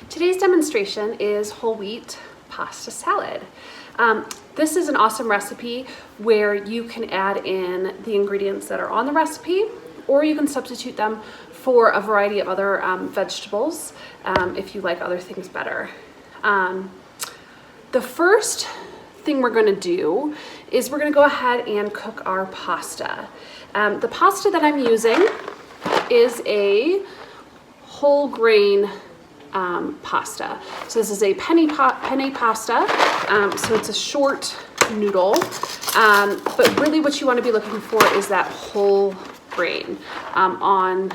Today's demonstration is whole wheat pasta salad. This is an awesome recipe where you can add in the ingredients that are on the recipe, or you can substitute them for a variety of other vegetables if you like other things better. The first thing we're going to do is we're going to go ahead and cook our pasta. The pasta that I'm using is a whole grain pasta. So this is a penne pasta. So it's a short noodle, but really what you want to be looking for is that whole grain on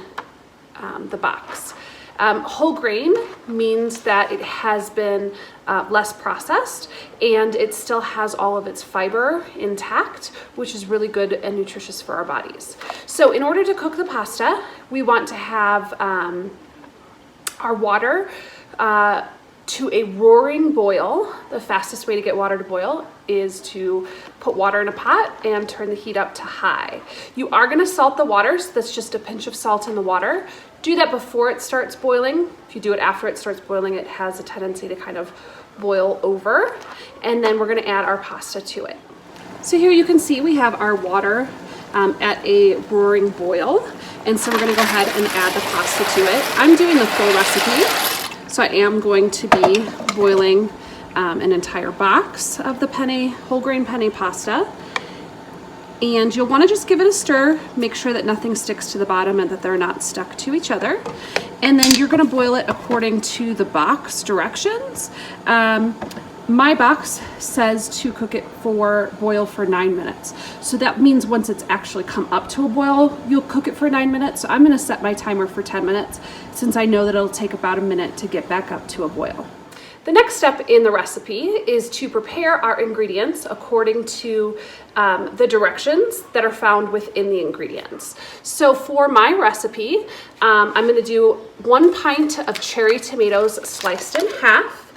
the box. Whole grain means that it has been less processed and it still has all of its fiber intact, which is really good and nutritious for our bodies. So in order to cook the pasta, we want to have our water to a roaring boil. The fastest way to get water to boil is to put water in a pot and turn the heat up to high. You are going to salt the water, so that's just a pinch of salt in the water. Do that before it starts boiling. If you do it after it starts boiling, it has a tendency to kind of boil over. And then we're going to add our pasta to it. So here you can see we have our water at a roaring boil. And so we're going to go ahead and add the pasta to it. I'm doing the full recipe, so I am going to be boiling an entire box of the whole grain penne pasta. And you'll want to just give it a stir, make sure that nothing sticks to the bottom and that they're not stuck to each other. And then you're going to boil it according to the box directions. My box says to boil for 9 minutes. So that means once it's actually come up to a boil, you'll cook it for 9 minutes. So I'm going to set my timer for 10 minutes since I know that it'll take about a minute to get back up to a boil. The next step in the recipe is to prepare our ingredients according to the directions that are found within the ingredients. So for my recipe, I'm going to do 1 pint of cherry tomatoes sliced in half.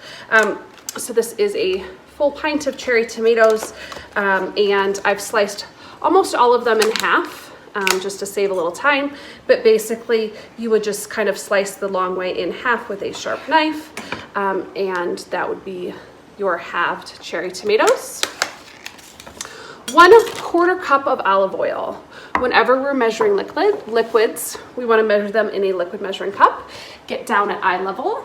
So this is a full pint of cherry tomatoes, and I've sliced almost all of them in half just to save a little time. But basically, you would just kind of slice the long way in half with a sharp knife, and that would be your halved cherry tomatoes. 1/4 cup of olive oil. Whenever we're measuring liquids, we want to measure them in a liquid measuring cup. Get down at eye level.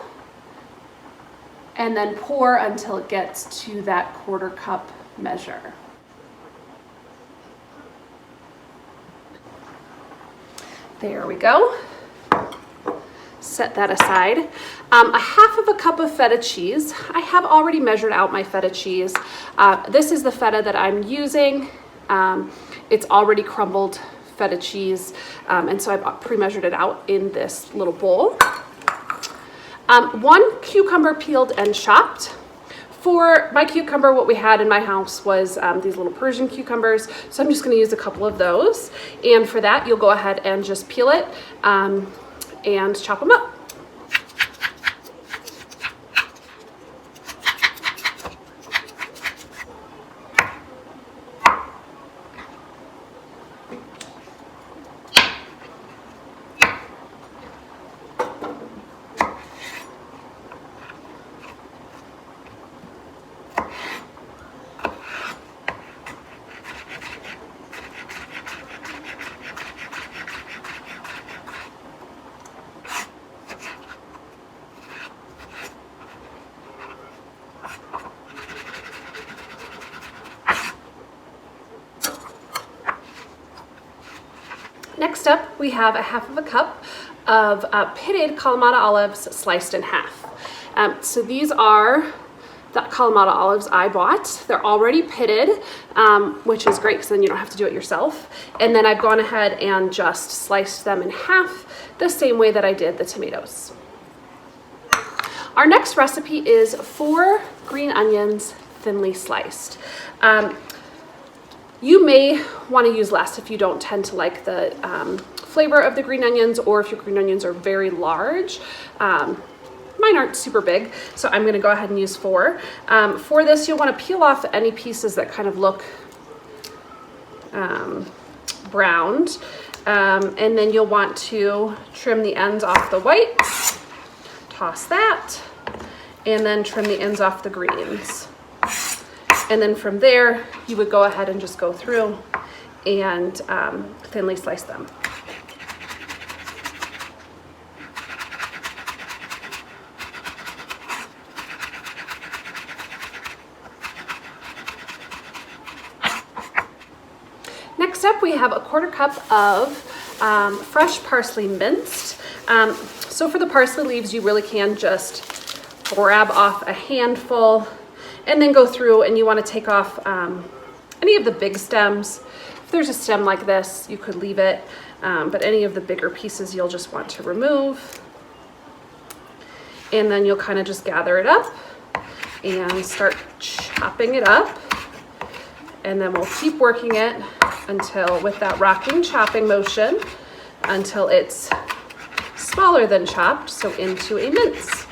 And then pour until it gets to that 1/4 cup measure. There we go. Set that aside. 1/2 cup of feta cheese. I have already measured out my feta cheese. This is the feta that I'm using. It's already crumbled feta cheese, and so I've pre-measured it out in this little bowl. 1 cucumber peeled and chopped. For my cucumber, what we had in my house was these little Persian cucumbers, so I'm just going to use a couple of those. And for that, you'll go ahead and just peel it and chop them up. Next up, we have 1/2 cup of pitted Kalamata olives sliced in half. So these are the Kalamata olives I bought. They're already pitted, which is great because then you don't have to do it yourself. And then I've gone ahead and just sliced them in half the same way that I did the tomatoes. Our next recipe is 4 green onions thinly sliced. You may want to use less if you don't tend to like the flavor of the green onions, or if your green onions are very large. Mine aren't super big, so I'm going to go ahead and use 4. For this, you'll want to peel off any pieces that kind of look browned, and then you'll want to trim the ends off the whites. Toss that. and then trim the ends off the greens. And then from there, you would go ahead and just go through and thinly slice them. Next up, we have a 1/4 cup of fresh parsley minced. So for the parsley leaves, you really can just grab off a handful and then go through, and you want to take off any of the big stems. If there's a stem like this, you could leave it, but any of the bigger pieces you'll just want to remove. And then you'll kind of just gather it up and start chopping it up. And then we'll keep working it until, with that rocking chopping motion, until it's smaller than chopped, so into a mince.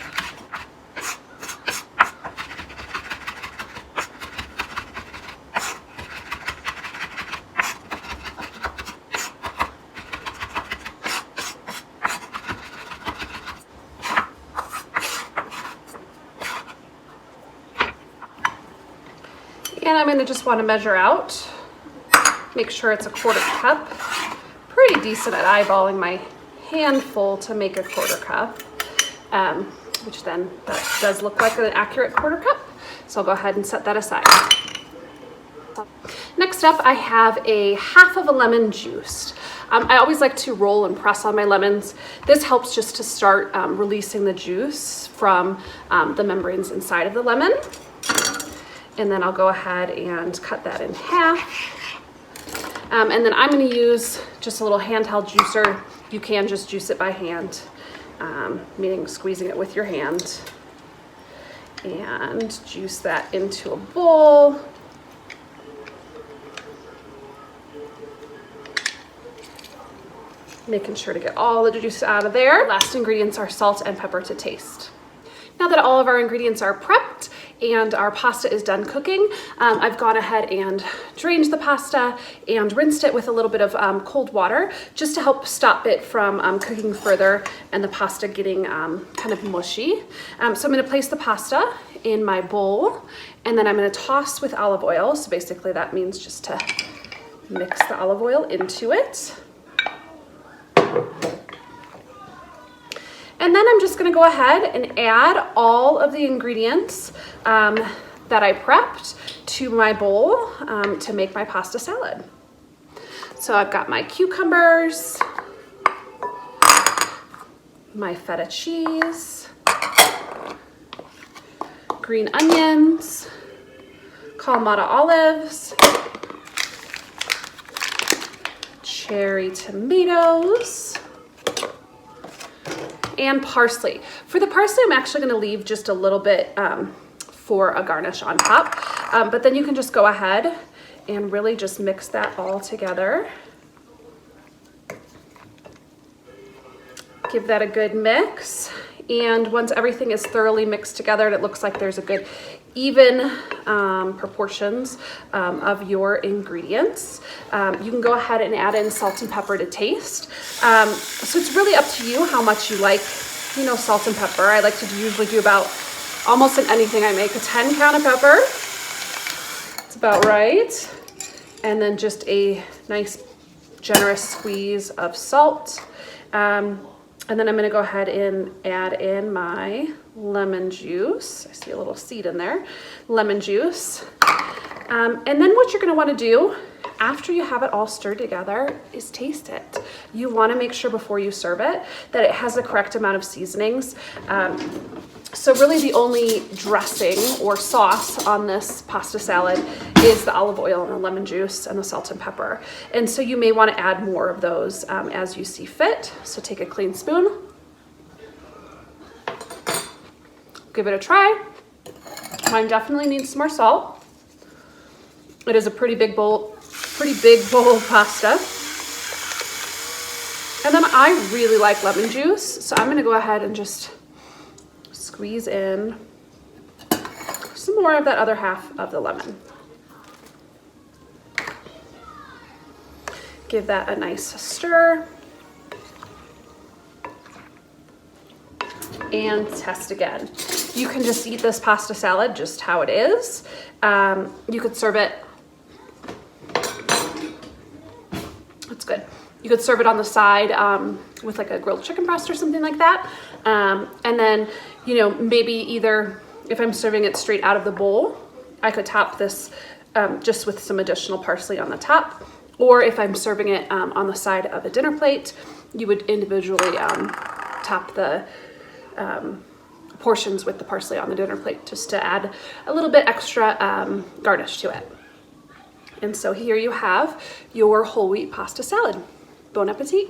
And I'm gonna just wanna measure out, make sure it's a 1/4 cup. Pretty decent at eyeballing my handful to make a 1/4 cup, which then that does look like an accurate 1/4 cup. So I'll go ahead and set that aside. Next up, I have a 1/2 of a lemon juiced. I always like to roll and press on my lemons. This helps just to start releasing the juice from the membranes inside of the lemon. And then I'll go ahead and cut that in half. And then I'm gonna use just a little handheld juicer. You can just juice it by hand, meaning squeezing it with your hand. And juice that into a bowl. Making sure to get all the juice out of there. Last ingredients are salt and pepper to taste. Now that all of our ingredients are prepped and our pasta is done cooking, I've gone ahead and drained the pasta and rinsed it with a little bit of cold water just to help stop it from cooking further and the pasta getting kind of mushy. So I'm gonna place the pasta in my bowl, and then I'm gonna toss with olive oil. So basically that means just to mix the olive oil into it. And then I'm just gonna go ahead and add all of the ingredients that I prepped to my bowl to make my pasta salad. So I've got my cucumbers, my feta cheese, green onions, Kalamata olives, cherry tomatoes, and parsley. For the parsley, I'm actually gonna leave just a little bit for a garnish on top, but then you can just go ahead and really just mix that all together. Give that a good mix, and once everything is thoroughly mixed together and it looks like there's a good even proportions of your ingredients, you can go ahead and add in salt and pepper to taste. So it's really up to you how much you like, you know, salt and pepper. I like to usually do about, almost in anything I make, a 10 count of pepper. It's about right. And then just a nice generous squeeze of salt. And then I'm gonna go ahead and add in my lemon juice. I see a little seed in there, lemon juice. And then what you're gonna wanna do after you have it all stirred together is taste it. You wanna make sure before you serve it that it has the correct amount of seasonings. So really the only dressing or sauce on this pasta salad is the olive oil and the lemon juice and the salt and pepper. And so you may want to add more of those as you see fit. So take a clean spoon, give it a try. Mine definitely needs some more salt. It is a pretty big bowl of pasta. And then I really like lemon juice, so I'm gonna go ahead and just squeeze in some more of that other half of the lemon. Give that a nice stir. and test again. You can just eat this pasta salad just how it is. You could serve it, it's good. You could serve it on the side with like a grilled chicken breast or something like that. And then, you know, maybe either if I'm serving it straight out of the bowl, I could top this just with some additional parsley on the top. Or if I'm serving it on the side of a dinner plate, you would individually top the portions with the parsley on the dinner plate just to add a little bit extra garnish to it. And so here you have your whole wheat pasta salad. Bon appetit.